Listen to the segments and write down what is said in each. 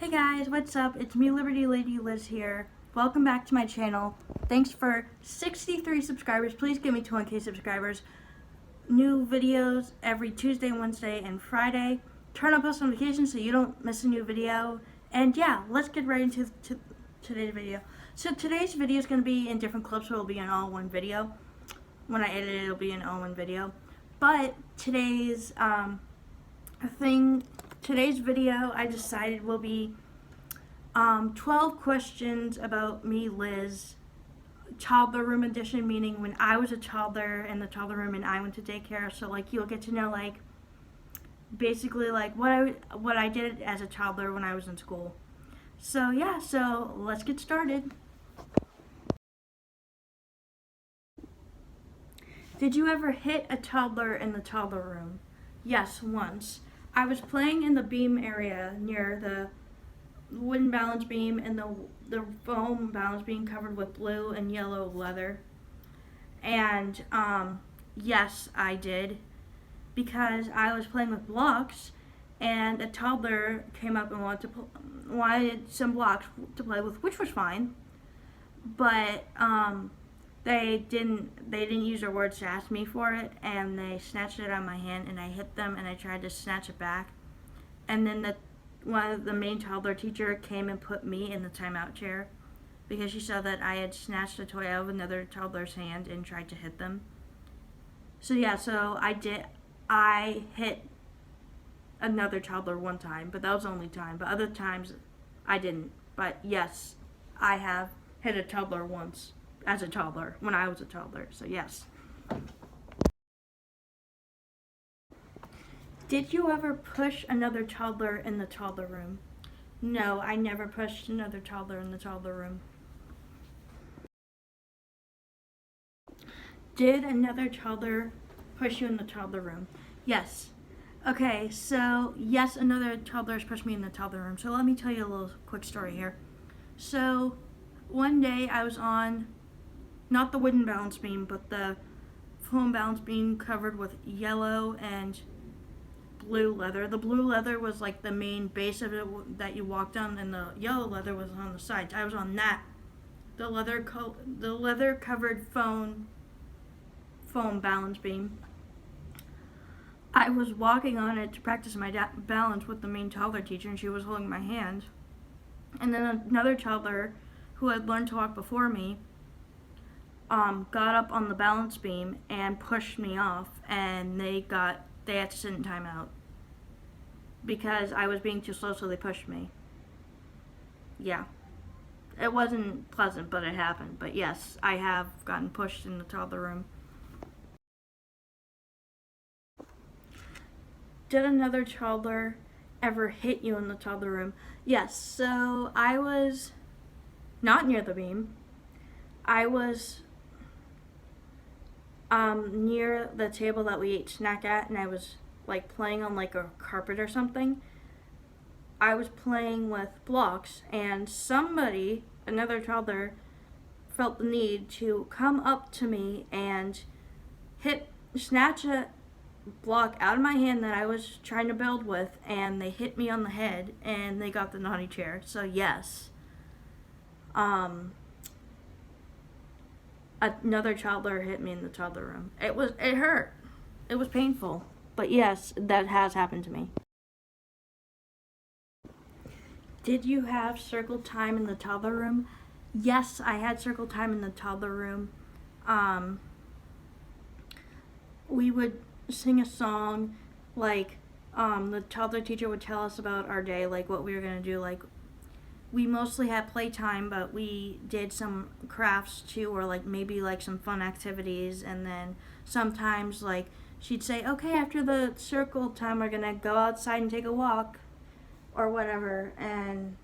Hey guys, what's up? It's me, Liberty Lady Liz here. Welcome back to my channel. Thanks for 63 subscribers. Please give me 20k subscribers. New videos every Tuesday, Wednesday, and Friday. Turn on post notifications so you don't miss a new video. And yeah, let's get right into today's video. So today's video is going to be in different clips, so it'll be an all-one video. When I edit it, it'll be an all-one video. But today's Today's video, I decided, will be 12 questions about me, Liz, toddler room edition, meaning when I was a toddler in the toddler room and I went to daycare. So like you'll get to know like basically like what I did as a toddler when I was in school. So yeah, so let's get started. Did you ever hit a toddler in the toddler room? Yes, once. I was playing in the beam area near the wooden balance beam and the foam balance beam covered with blue and yellow leather. And yes, I did, because I was playing with blocks and a toddler came up and wanted some blocks to play with, which was fine. But they didn't use their words to ask me for it, and they snatched it out of my hand, and I hit them, and I tried to snatch it back. And then one of the main toddler teacher came and put me in the timeout chair because she saw that I had snatched a toy out of another toddler's hand and tried to hit them. So yeah, so I hit another toddler one time, but that was the only time. But other times I didn't. But yes, I have hit a toddler once. As a toddler, when I was a toddler, so yes. Did you ever push another toddler in the toddler room? No, I never pushed another toddler in the toddler room. Did another toddler push you in the toddler room? Yes. Okay, so yes, another toddler has pushed me in the toddler room. So let me tell you a little quick story here. So one day I was on not the wooden balance beam, but the foam balance beam covered with yellow and blue leather. The blue leather was like the main base of it that you walked on, and the yellow leather was on the sides. I was on that. The leather covered foam balance beam. I was walking on it to practice my balance with the main toddler teacher, and she was holding my hand. And then another toddler who had learned to walk before me got up on the balance beam and pushed me off, and they had to sit in timeout because I was being too slow, so they pushed me. Yeah, it wasn't pleasant, but it happened. But yes, I have gotten pushed in the toddler room. Did another toddler ever hit you in the toddler room? Yes, so I was not near the beam. I was near the table that we ate snack at, and I was like playing on like a carpet or something. I was playing with blocks, and another toddler, felt the need to come up to me and snatch a block out of my hand that I was trying to build with, and they hit me on the head, and they got the naughty chair. So yes. Another toddler hit me in the toddler room. It hurt. It was painful. But yes, that has happened to me. Did you have circle time in the toddler room? Yes, I had circle time in the toddler room. We would sing a song, like the toddler teacher would tell us about our day, like what we were gonna do. Like we mostly had playtime, but we did some crafts too, or like maybe like some fun activities. And then sometimes like she'd say, okay, after the circle time, we're gonna go outside and take a walk or whatever. And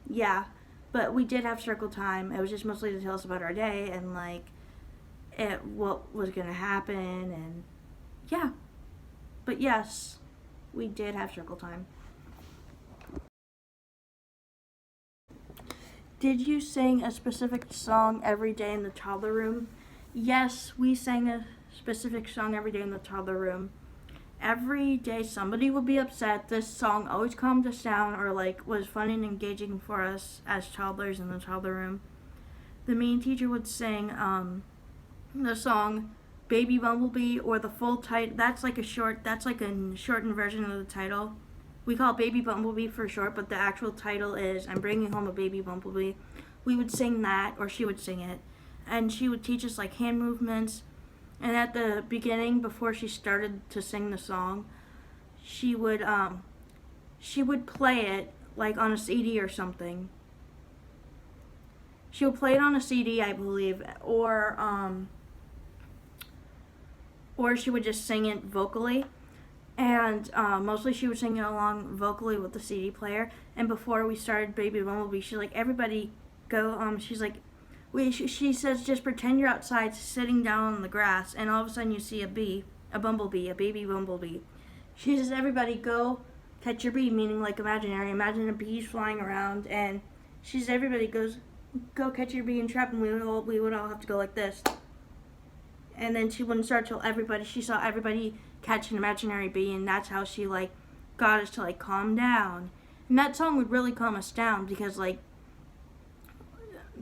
yeah, but we did have circle time. It was just mostly to tell us about our day and like what was gonna happen. And yeah, but yes, we did have circle time. Did you sing a specific song every day in the toddler room? Yes, we sang a specific song every day in the toddler room. every day somebody would be upset. This song always calmed us down or like was fun and engaging for us as toddlers in the toddler room. The main teacher would sing the song Baby Bumblebee, or the full title. That's like a shortened version of the title. We call it Baby Bumblebee for short, but the actual title is I'm Bringing Home a Baby Bumblebee. We would sing that, or she would sing it, and she would teach us like hand movements. And at the beginning, before she started to sing the song, she would play it like on a CD or something. She would play it on a CD, I believe, or she would just sing it vocally. And mostly she would sing it along vocally with the CD player. And before we started Baby Bumblebee, she's like, everybody go. She's like, she says, just pretend you're outside sitting down on the grass, and all of a sudden you see a baby bumblebee. She says, everybody go catch your bee, meaning like imaginary. Imagine a bee's flying around, and she says, everybody go catch your bee and trap, and we would all have to go like this. And then she wouldn't start till she saw everybody catch an imaginary bee, and that's how she like got us to like calm down. And that song would really calm us down because like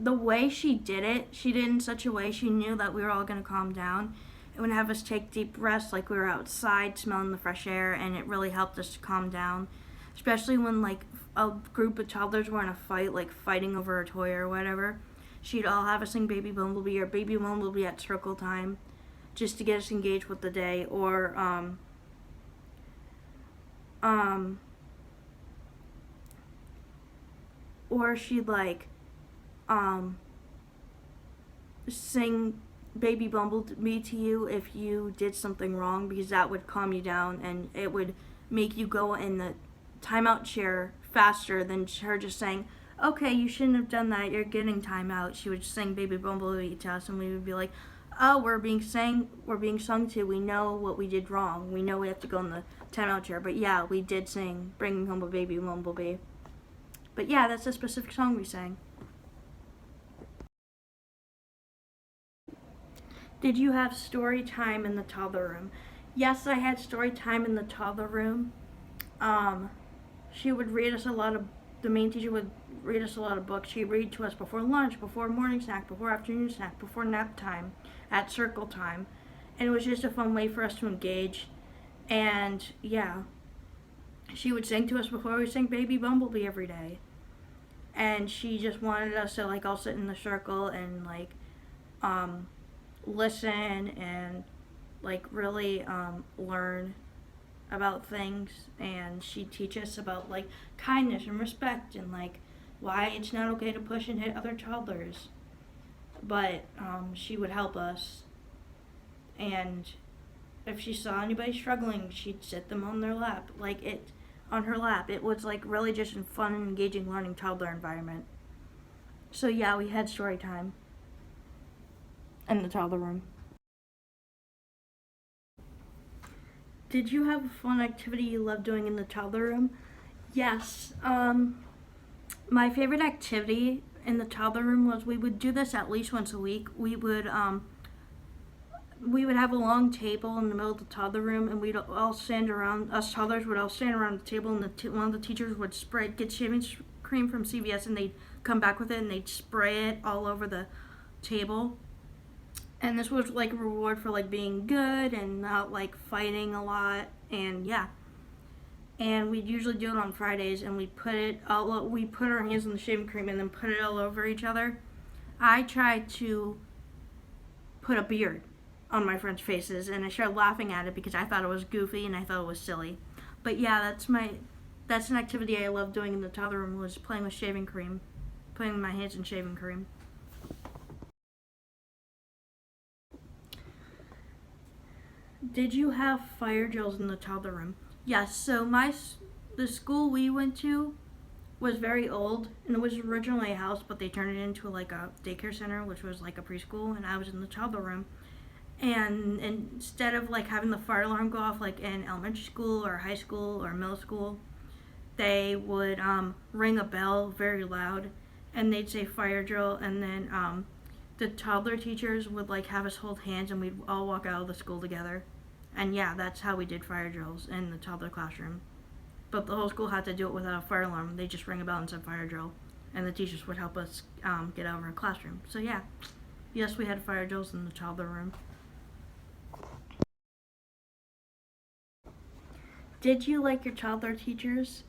the way she did it in such a way she knew that we were all going to calm down. It would have us take deep breaths like we were outside smelling the fresh air, and it really helped us to calm down, especially when like a group of toddlers were in a fight, like fighting over a toy or whatever. She'd all have us sing Baby Bumblebee or Baby Bumblebee at circle time just to get us engaged with the day, or she'd like sing Baby Bumblebee to you if you did something wrong, because that would calm you down and it would make you go in the timeout chair faster than her just saying, okay, you shouldn't have done that, you're getting timeout. She would sing Baby Bumblebee to us, and we would be like, oh, we're being sung to, we know what we did wrong, we know we have to go in the timeout chair, but yeah, we did sing Bringing Home a Baby Bumblebee. But yeah, that's a specific song we sang. Did you have story time in the toddler room? Yes, I had story time in the toddler room. She would read us the main teacher would read us a lot of books. She'd read to us before lunch, before morning snack, before afternoon snack, before nap time, at circle time. And it was just a fun way for us to engage. And yeah, she would sing to us before we sang Baby Bumblebee every day. And she just wanted us to like all sit in the circle and like listen and like really learn about things. And she'd teach us about like kindness and respect and like why it's not okay to push and hit other toddlers. But she would help us, and if she saw anybody struggling, she'd sit them on her lap. It was like really just a fun and engaging learning toddler environment. So yeah, we had story time in the toddler room. Did you have a fun activity you loved doing in the toddler room? Yes. My favorite activity in the toddler room was, we would do this at least once a week. We would have a long table in the middle of the toddler room, and we'd all stand around. Us toddlers would all stand around the table, and one of the teachers would get shaving cream from CVS, and they'd come back with it, and they'd spray it all over the table. And this was like a reward for like being good and not like fighting a lot, and yeah. And we'd usually do it on Fridays, and we put our hands in the shaving cream and then put it all over each other. I tried to put a beard on my friends' faces, and I started laughing at it because I thought it was goofy and I thought it was silly. But yeah, that's an activity I love doing in the toddler room, was playing with shaving cream, putting my hands in shaving cream. Did you have fire drills in the toddler room? Yes, so the school we went to was very old, and it was originally a house, but they turned it into like a daycare center, which was like a preschool, and I was in the toddler room. And instead of like having the fire alarm go off like in elementary school or high school or middle school, they would ring a bell very loud, and they'd say fire drill, and then the toddler teachers would like have us hold hands, and we'd all walk out of the school together And yeah, that's how we did fire drills in the toddler classroom. But the whole school had to do it without a fire alarm. They just rang a bell and said fire drill, and the teachers would help us get out of our classroom. So yeah, yes, we had fire drills in the toddler room. Did you like your toddler teachers?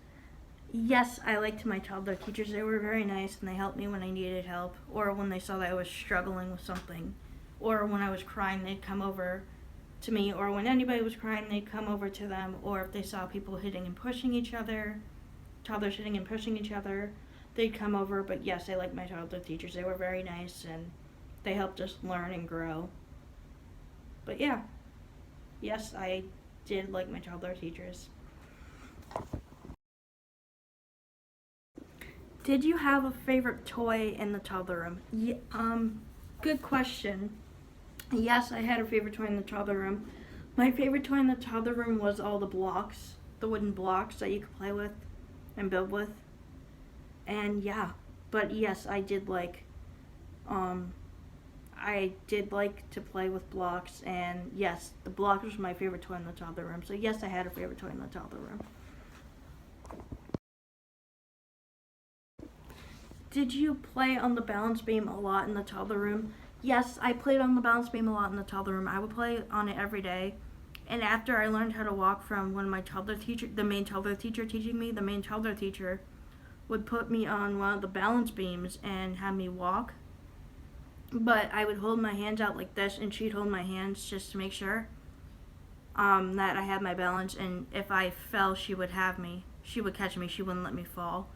Yes, I liked my toddler teachers. They were very nice and they helped me when I needed help, or when they saw that I was struggling with something, or when I was crying, they'd come over to me, or when anybody was crying, they'd come over to them, or if they saw people hitting and pushing each other, toddlers hitting and pushing each other, they'd come over. But yes, I liked my toddler teachers. They were very nice and they helped us learn and grow. But yeah, yes, I did like my toddler teachers. Did you have a favorite toy in the toddler room? Good question. Yes, I had a favorite toy in the toddler room. My favorite toy in the toddler room was all the blocks, the wooden blocks that you could play with and build with. And yeah, but yes, I did like to play with blocks, and yes, the blocks was my favorite toy in the toddler room. So yes, I had a favorite toy in the toddler room. Did you play on the balance beam a lot in the toddler room? Yes, I played on the balance beam a lot in the toddler room. I would play on it every day. And after I learned how to walk from when my toddler teacher, the main toddler teacher teaching me, the main toddler teacher would put me on one of the balance beams and have me walk. But I would hold my hands out like this, and she'd hold my hands just to make sure that I had my balance. And if I fell, she would have me. She would catch me. She wouldn't let me fall.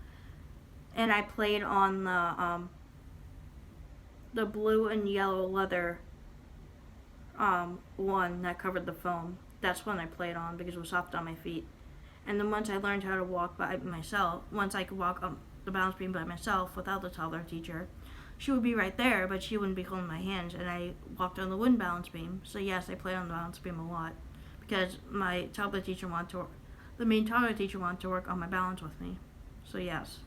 And I played on the blue and yellow leather one that covered the foam. That's one I played on because it was soft on my feet. And then once I learned how to walk by myself, once I could walk on the balance beam by myself without the toddler teacher, she would be right there, but she wouldn't be holding my hands. And I walked on the wooden balance beam. So yes, I played on the balance beam a lot because my toddler teacher the main toddler teacher wanted to work on my balance with me. So yes.